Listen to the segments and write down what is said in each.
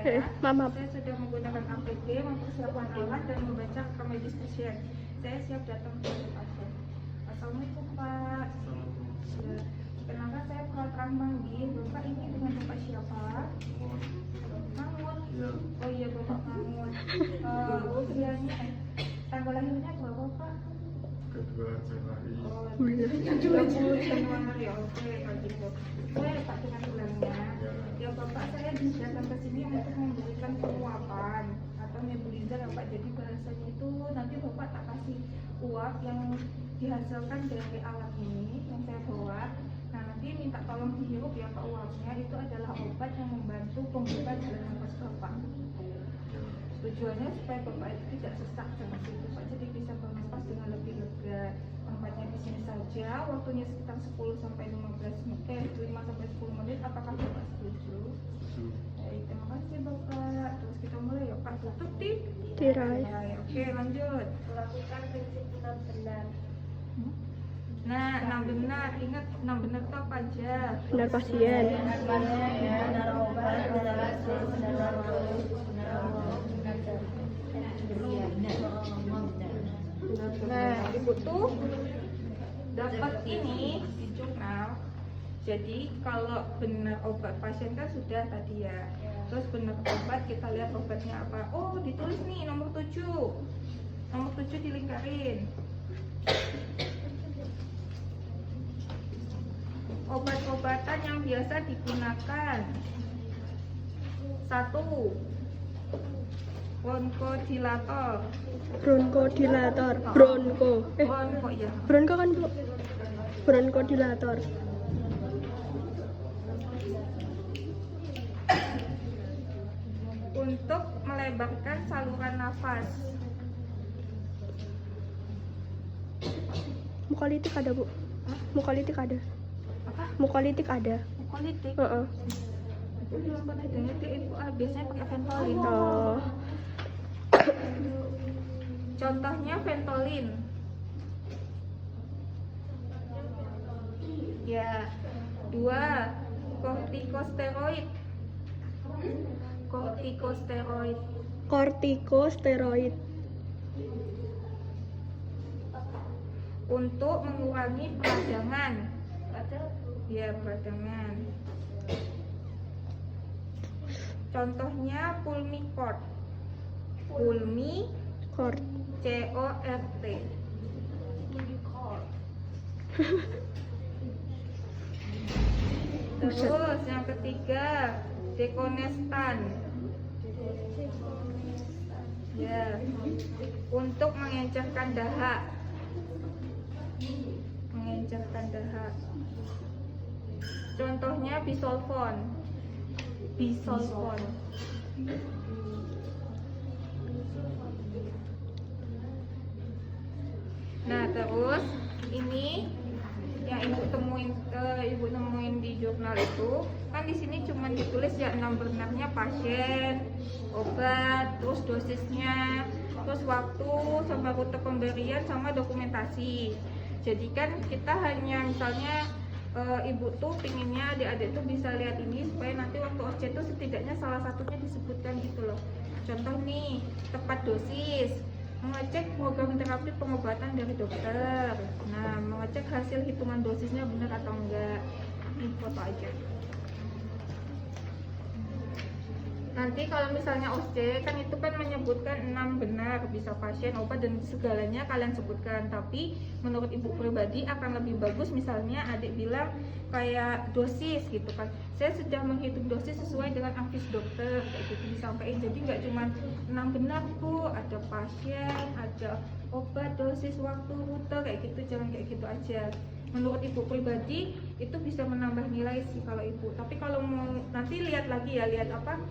saya. Mama. Saya sudah menggunakan APD, mempersiapkan alat dan membaca rekam medis pasien. Saya siap datang ke pasien. Assalamualaikum Pak. Ya. Kenapa saya perawat Rahmandi? Bapak ini dengan Bapak siapa? Mahmud. Iya. Oh iya Bapak Mahmud. Usianya, tanggal lahirnya berapa Pak? Kedua Januari. Oh, 20 Januari. Oke, kalau gitu. Saya Pak dengan ulangnya. Ya Bapak, saya datang ke sini untuk memberikan penguapan atau nebulizer ya Pak. Jadi bahasanya itu nanti Bapak tak kasih uap yang dihasilkan dari alat ini yang saya bawa. Nah nanti minta tolong dihirup ya Pak uapnya. Itu adalah obat yang membantu pembukaan jalan nafas Bapak. Tujuannya supaya Bapak itu tidak sesak dengan situ Pak. Jadi bisa bernafas dengan lebih lega. Tempatnya di sini saja. Waktunya sekitar 10 sampai 15 menit, 5 sampai 10 menit. Apakah Bapak setuju? Baik, terima kasih Bapak. Terus kita mulai ya Pak. Tutup Tirai. Oke, lanjut. Melakukan prinsip benar-benar. Nah, 6 benar. Ingat 6 benar itu apa aja? Benar pasien. Benar pasien, benar obat, benar hasil, benar waktu, benar Nah, Ibu tuh dapat ini di jurnal. Jadi kalau benar obat pasien kan sudah tadi ya. Terus benar obat kita lihat obatnya apa. Oh, ditulis nih nomor 7. Nomor 7 dilingkarin. Obat-obatan yang biasa digunakan. 1. Bronchodilator. Bronkodilator. Bronko. Bronko ya. Bronko kan Bu? Bronkodilator. Untuk melebarkan saluran nafas. Mukolitik ada Bu? Mukolitik ada. Apa? Mukolitik ada. Mukolitik. Heeh. Itu belum pernah dengar deh Ibu. Biasanya pakai Ventolin. Oh. Contohnya Ventolin. Ya. 2. Kortikosteroid. Kortikosteroid. Kortikosteroid. Untuk mengurangi peradangan. Ya, peradangan. Contohnya Pulmicort. Kort. CORT. Terus yang ketiga Dekonestan. Ya, untuk mengencerkan dahak. Mengencerkan dahak. Contohnya Bisolfon. Bisolfon. Nah, terus ini yang ibu nemuin di jurnal itu kan di sini cuma ditulis ya 6 benarnya pasien, obat, terus dosisnya, terus waktu sama rute pemberian sama dokumentasi. Jadi kan kita hanya misalnya ibu tuh pinginnya adik-adik tuh bisa lihat ini supaya nanti waktu OC itu setidaknya salah satunya disebutkan gitu loh. Contoh nih, tepat dosis, mengecek program terapi pengobatan dari dokter. Nah, mengecek hasil hitungan dosisnya benar atau enggak. Ini foto aja. Nanti kalau misalnya OC kan itu kan menyebutkan 6 benar, bisa pasien, obat dan segalanya kalian sebutkan. Tapi menurut ibu pribadi akan lebih bagus misalnya adik bilang kayak dosis gitu kan. Saya sudah menghitung dosis sesuai dengan avis dokter kayak gitu disampaikan. Jadi nggak cuma 6 benar Bu, ada pasien, ada obat, dosis, waktu, rute kayak gitu, jangan kayak gitu aja. Menurut ibu pribadi itu bisa menambah nilai sih kalau ibu. Tapi kalau mau nanti lihat lagi ya, lihat apa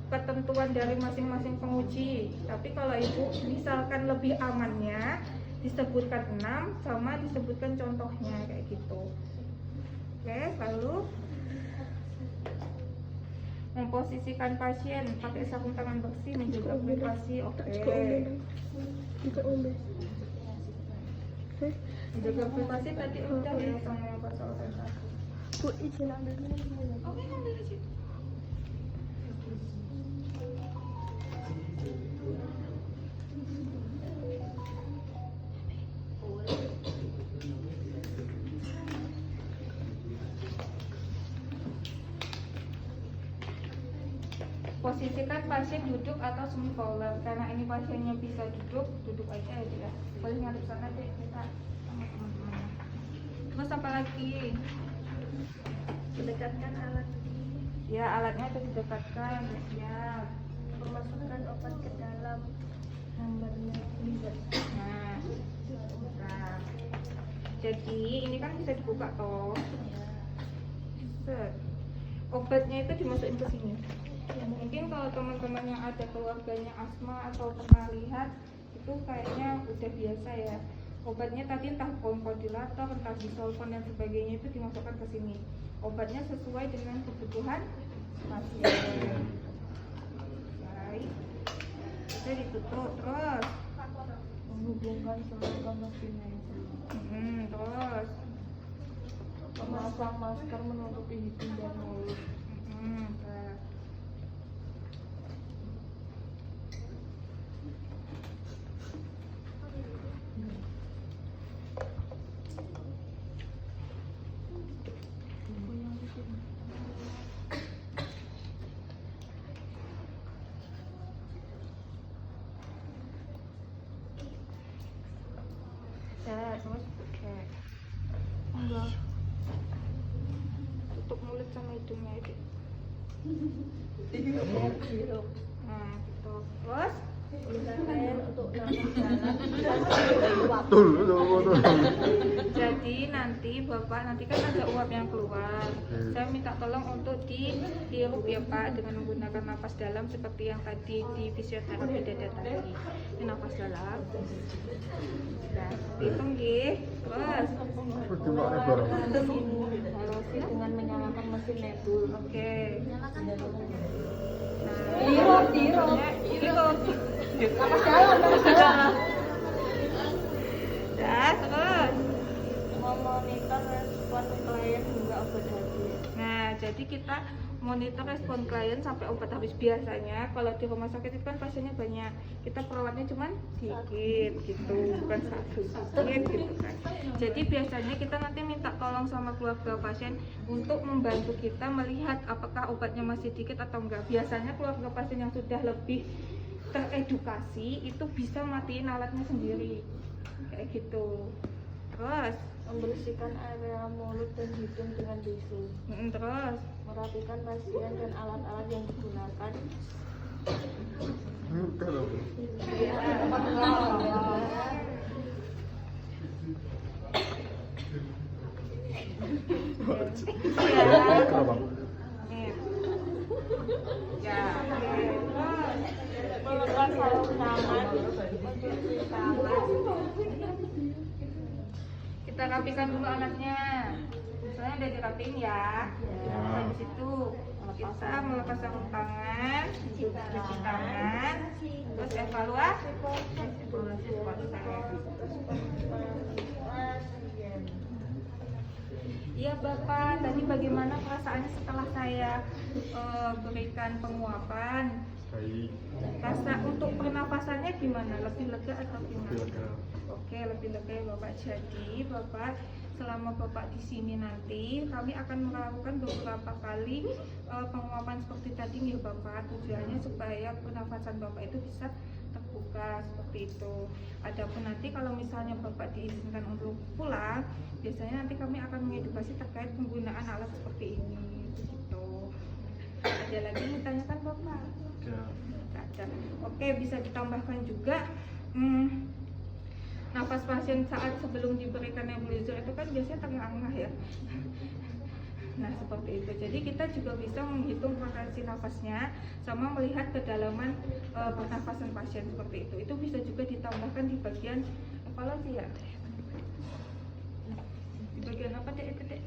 ketentuan dari masing-masing penguji. Tapi kalau ibu misalkan lebih amannya disebutkan 6 sama disebutkan contohnya kayak gitu. Oke, lalu memposisikan pasien pakai sarung tangan bersih, menjaga privasi. Oke, menjaga privasi tadi udah ya sama pasal tentang. Bu, izin ambil minum. Oke, ambil aja. Posisikan pasien duduk atau semi fowler. Karena ini pasiennya bisa duduk aja ya dia. Boleh ngadep sana deh kita sama teman-teman. Terus apa lagi? Mendekatkan alat. Ya, alatnya harus didekatkan. Siap. Memasukkan obat ke dalam gambarnya bisa. Nah, nah. Jadi ini kan bisa dibuka toh. Set. Obatnya itu dimasukin ke sini. Ya, mungkin kalau teman-teman yang ada keluarganya asma atau pernah lihat itu kayaknya udah biasa ya. Obatnya tadi entah bronchodilator, entah disolvan dan sebagainya itu dimasukkan ke sini. Obatnya sesuai dengan kebutuhan pasien. Baik. Bisa ditutup terus. Menghubungkan seluruh mesinnya itu. Terus. Memasang masker menutupi hidung dan mulut. Terus. Terus pakai enggak tutup mulut sama hidungnya itu. Nah, gitu. Terus Gunakan untuk nafas dalam. Tunggu. jadi nanti Bapak kan ada uap yang keluar. Saya minta tolong untuk dihirup ya Pak dengan menggunakan nafas dalam seperti yang tadi di fisioterapi dada tadi. Ini nafas dalam. Nah, hitung nggih. Terus Gimana barang? Halusi dengan menyalakan mesin nebul. oke. Hirup. Hirup. Nafas dalam, nafas dalam. Dah, terus. Memonitor respon klien hingga obat habis. Nah, jadi kita monitor respon klien sampai obat habis. Biasanya kalau di rumah sakit itu kan pasiennya banyak, kita perawatnya cuma dikit gitu, bukan sedikit gitu kan. Jadi biasanya kita nanti minta tolong sama keluarga pasien untuk membantu kita melihat apakah obatnya masih dikit atau enggak. Biasanya keluarga pasien yang sudah lebih teredukasi itu bisa matiin alatnya sendiri kayak gitu. Terus Membersihkan area mulut dan hidung dengan tisu. terus Merapikan pasien dan alat-alat yang digunakan. Kalau kenapa? nih. Ya, oke. Melepas sarung tangan. Mencuci tangan. Kita rapikan dulu alatnya. Misalnya udah dirapiin ya. Habis itu kita melepas sarung tangan, cuci tangan, terus evaluasi proses. Iya Bapak, tadi bagaimana perasaannya setelah saya berikan penguapan? Baik. Rasa untuk pernapasannya gimana? Lebih lega atau gimana? Lebih lega. Oke, lebih lega ya Bapak. Jadi Bapak selama Bapak di sini nanti kami akan melakukan beberapa kali penguapan seperti tadi ya Bapak. Tujuannya supaya pernafasan Bapak itu bisa terbuka seperti itu. Adapun nanti kalau misalnya Bapak diizinkan untuk pulang, biasanya nanti kami akan mengedukasi terkait penggunaan alat seperti ini. Begitu. Ada lagi yang ditanyakan Bapak? Ya. Ada. Oke, bisa ditambahkan juga nafas pasien saat sebelum diberikan nebulizer itu kan biasanya tengah-tengah ya. Nah, seperti itu. Jadi kita juga bisa menghitung frekuensi nafasnya sama melihat kedalaman pernafasan pasien seperti itu. Itu bisa juga ditambahkan di bagian evaluasi ya. Di bagian apa Dek?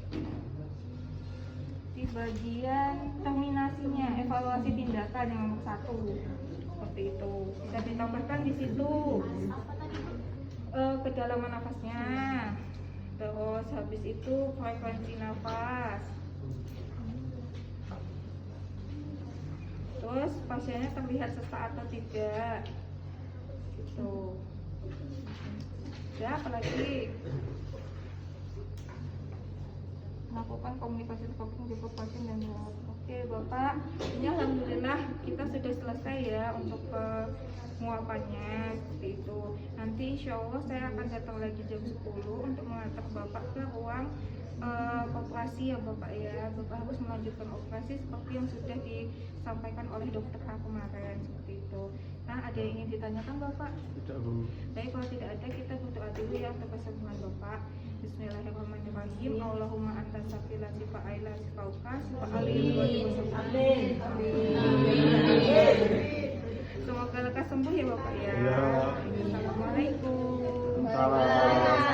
Di bagian terminasinya, evaluasi tindakan yang nomor 1 seperti itu. Bisa ditambahkan di situ kedalaman nafasnya, terus habis itu frekuensi nafas, terus pasiennya terlihat sesak atau tidak gitu. Ya, apalagi melakukan komunikasi topik juga pasien dan perawat. Oke Bapak, ini alhamdulillah kita sudah selesai ya untuk penguapannya seperti itu. Nanti insya Allah saya akan datang lagi jam 10 untuk mengantar Bapak ke ruang operasi ya Bapak ya. Bapak harus melanjutkan operasi seperti yang sudah disampaikan oleh dokter A kemarin seperti itu. Nah, ada yang ingin ditanyakan Bapak? Tidak, Bu. Baik, kalau tidak ada kita berdoa dulu ya untuk kesembuhan Bapak. Bismillahirrahmanirrahim. Allahumma anta safila sifa aila sifauka sifa alil wa Amin. Semoga lekas sembuh ya Bapak ya. Ya. Assalamualaikum. Salam.